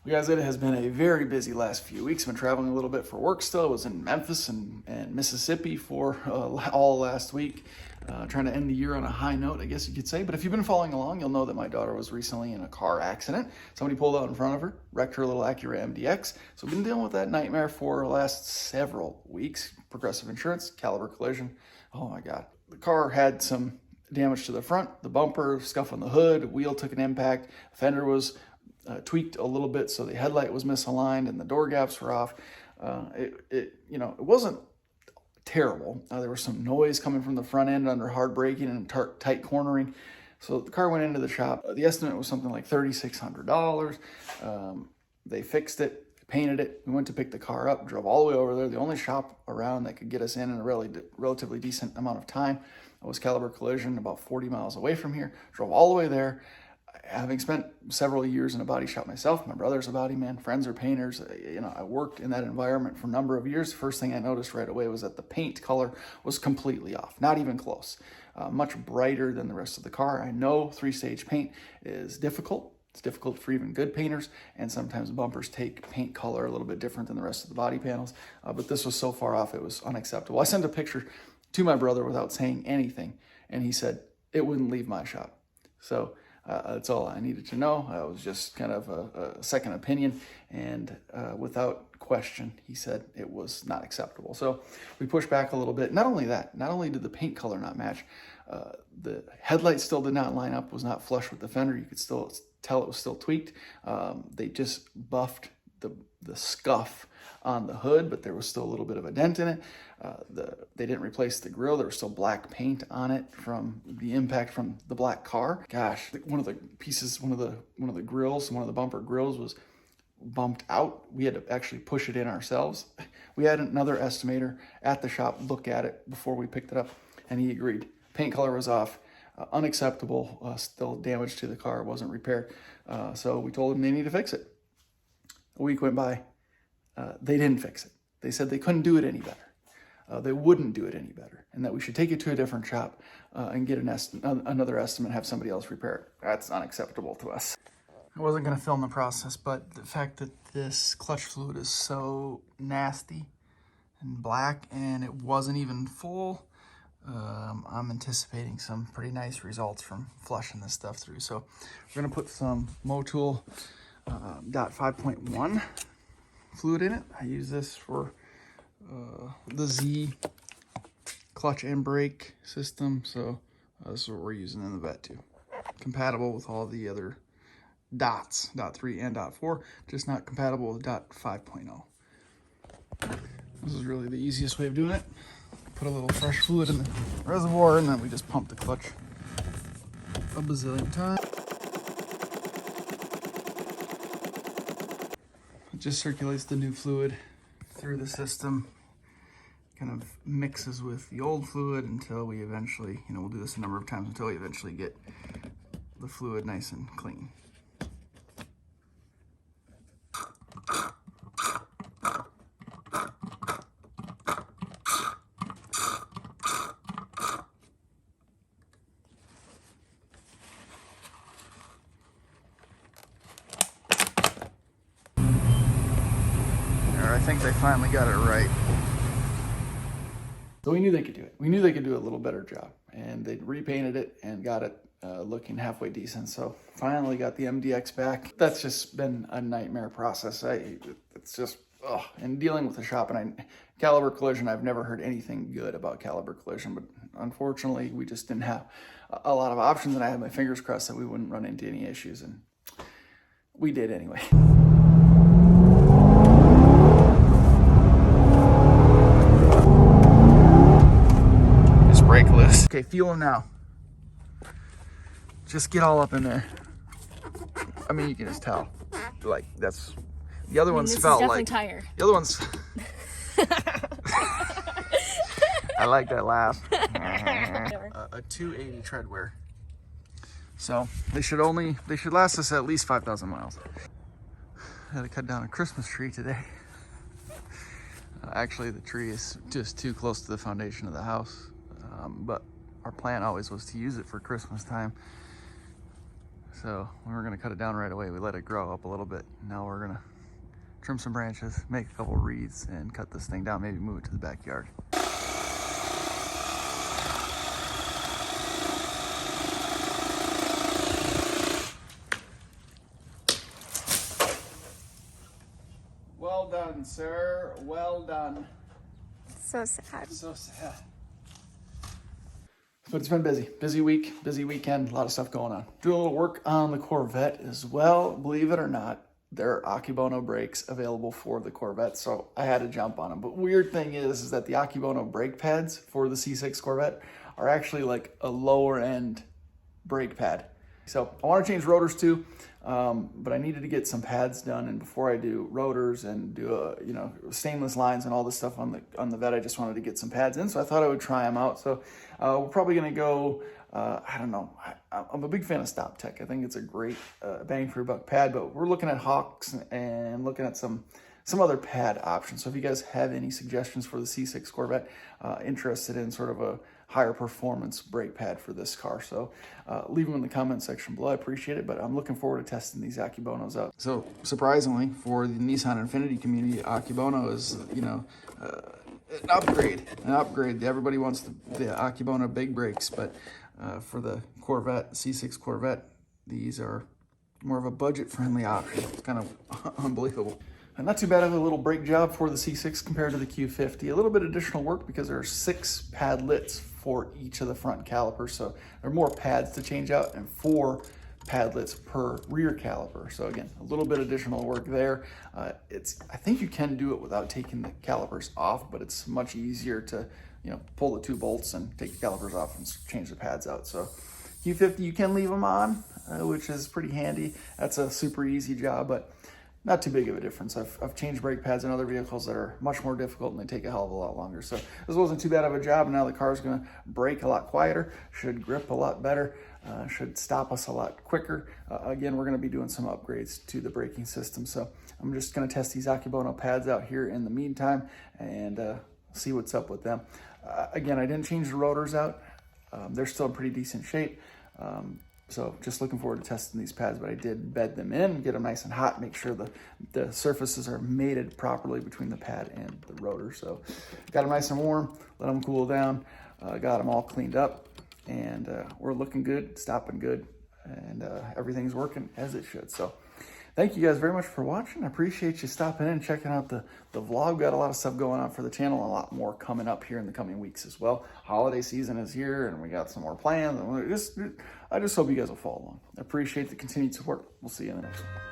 Guys, it has been a very busy last few weeks. I've been traveling a little bit for work still. I was in Memphis and Mississippi for all last week, trying to end the year on a high note, I guess you could say. But if you've been following along, you'll know that my daughter was recently in a car accident. Somebody pulled out in front of her, wrecked her little Acura MDX. So we've been dealing with that nightmare for the last several weeks. Progressive insurance, caliber collision. Oh my God. The car had some damage to the front, the bumper, scuff on the hood, wheel took an impact, fender was tweaked a little bit, so the headlight was misaligned and the door gaps were off. It wasn't terrible. There was some noise coming from the front end under hard braking and tight cornering. So the car went into the shop. The estimate was something like $3,600. They fixed it, painted it. We went to pick the car up, drove all the way over there. The only shop around that could get us in a relatively decent amount of time was Caliber Collision, about 40 miles away from here. Drove all the way there. Having spent several years in a body shop myself, my brother's a body man, friends are painters. I worked in that environment for a number of years. The first thing I noticed right away was that the paint color was completely off, not even close. Much brighter than the rest of the car. I know three-stage paint is difficult. It's difficult for even good painters, and sometimes bumpers take paint color a little bit different than the rest of the body panels. But this was so far off, it was unacceptable. I sent a picture to my brother without saying anything, and he said it wouldn't leave my shop. So that's all I needed to know. It was just kind of a second opinion, and without question, he said it was not acceptable. So we pushed back a little bit. Not only that, not only did the paint color not match, the headlight still did not line up, was not flush with the fender. You could still tell it was still tweaked. They just buffed the scuff on the hood, but there was still a little bit of a dent in it. They didn't replace the grille. There was still black paint on it from the impact from the black car. Gosh, one of the pieces, one of the grills, one of the bumper grills was bumped out. We had to actually push it in ourselves. We had another estimator at the shop look at it before we picked it up, and he agreed. Paint color was off, unacceptable, still damage to the car, wasn't repaired. So we told them they need to fix it. A week went by. They didn't fix it. They said they couldn't do it any better. They wouldn't do it any better, and that we should take it to a different shop and get another estimate, have somebody else repair it. That's unacceptable to us. I wasn't going to film the process, but the fact that this clutch fluid is so nasty and black and it wasn't even full, I'm anticipating some pretty nice results from flushing this stuff through. So we're going to put some Motul .5.1 fluid in it. I use this for the Z clutch and brake system, so this is what we're using in the vet too. Compatible with all the other dots, .3 and .4, just not compatible with .5.0. This is really the easiest way of doing it. Put a little fresh fluid in the reservoir, and then we just pump the clutch a bazillion times. It just circulates the new fluid through the system, kind of mixes with the old fluid until we eventually, we'll do this a number of times until we eventually get the fluid nice and clean. I think they finally got it right. So we knew they could do it. We knew they could do a little better job, and they repainted it and got it looking halfway decent. So finally got the MDX back. That's just been a nightmare process. It's just, and dealing with the shop, and Caliber Collision, I've never heard anything good about Caliber Collision, but unfortunately we just didn't have a lot of options, and I had my fingers crossed that we wouldn't run into any issues, and we did anyway. Brakeless. Okay, feel them now. Just get all up in there. I mean, you can just tell. Like, that's... The other ones felt like... Tire. The other ones... I like that laugh. A 280 tread wear. So, they should last us at least 5,000 miles. I had to cut down a Christmas tree today. Actually, the tree is just too close to the foundation of the house. But our plan always was to use it for Christmas time. So we were gonna cut it down right away. We let it grow up a little bit. Now we're gonna trim some branches, make a couple wreaths, and cut this thing down, maybe move it to the backyard. Well done, sir. Well done. So sad. So sad. But it's been busy week, busy weekend, a lot of stuff going on. Doing a little work on the Corvette as well. Believe it or not, there are Akebono brakes available for the Corvette, so I had to jump on them. But weird thing is that the Akebono brake pads for the C6 Corvette are actually like a lower end brake pad. So I want to change rotors too, but I needed to get some pads done. And before I do rotors and do stainless lines and all this stuff on the Vet, I just wanted to get some pads in. So I thought I would try them out. So we're probably going to go. I don't know. I'm a big fan of Stop Tech. I think it's a great bang for your buck pad. But we're looking at Hawks and looking at some other pad options. So if you guys have any suggestions for the C6 Corvette, interested in sort of a higher performance brake pad for this car, so leave them in the comment section below. I appreciate it, but I'm looking forward to testing these Akebonos out. So surprisingly, for the Nissan Infinity community, Akebono is an upgrade. Everybody wants the Akebono big brakes, but for the Corvette, C6 Corvette, these are more of a budget-friendly option. It's kind of unbelievable. And not too bad of a little brake job for the C6 compared to the Q50. A little bit additional work because there are 6 padlets for each of the front calipers. So there are more pads to change out and 4 padlets per rear caliper. So again, a little bit additional work there. I think you can do it without taking the calipers off, but it's much easier to pull the 2 bolts and take the calipers off and change the pads out. So Q50, you can leave them on, which is pretty handy. That's a super easy job, but not too big of a difference. I've changed brake pads in other vehicles that are much more difficult and they take a hell of a lot longer. So this wasn't too bad of a job. And now the car's going to brake a lot quieter, should grip a lot better, should stop us a lot quicker. Again, we're going to be doing some upgrades to the braking system. So I'm just going to test these Akebono pads out here in the meantime and see what's up with them. Again, I didn't change the rotors out. They're still in pretty decent shape. So just looking forward to testing these pads, but I did bed them in, get them nice and hot, make sure the surfaces are mated properly between the pad and the rotor. So got them nice and warm, let them cool down, got them all cleaned up, and we're looking good, stopping good, and everything's working as it should. So thank you guys very much for watching. I appreciate you stopping in and checking out the vlog. Got a lot of stuff going on for the channel, a lot more coming up here in the coming weeks as well. Holiday season is here and we got some more plans. And I just hope you guys will follow along. I appreciate the continued support. We'll see you in the next one.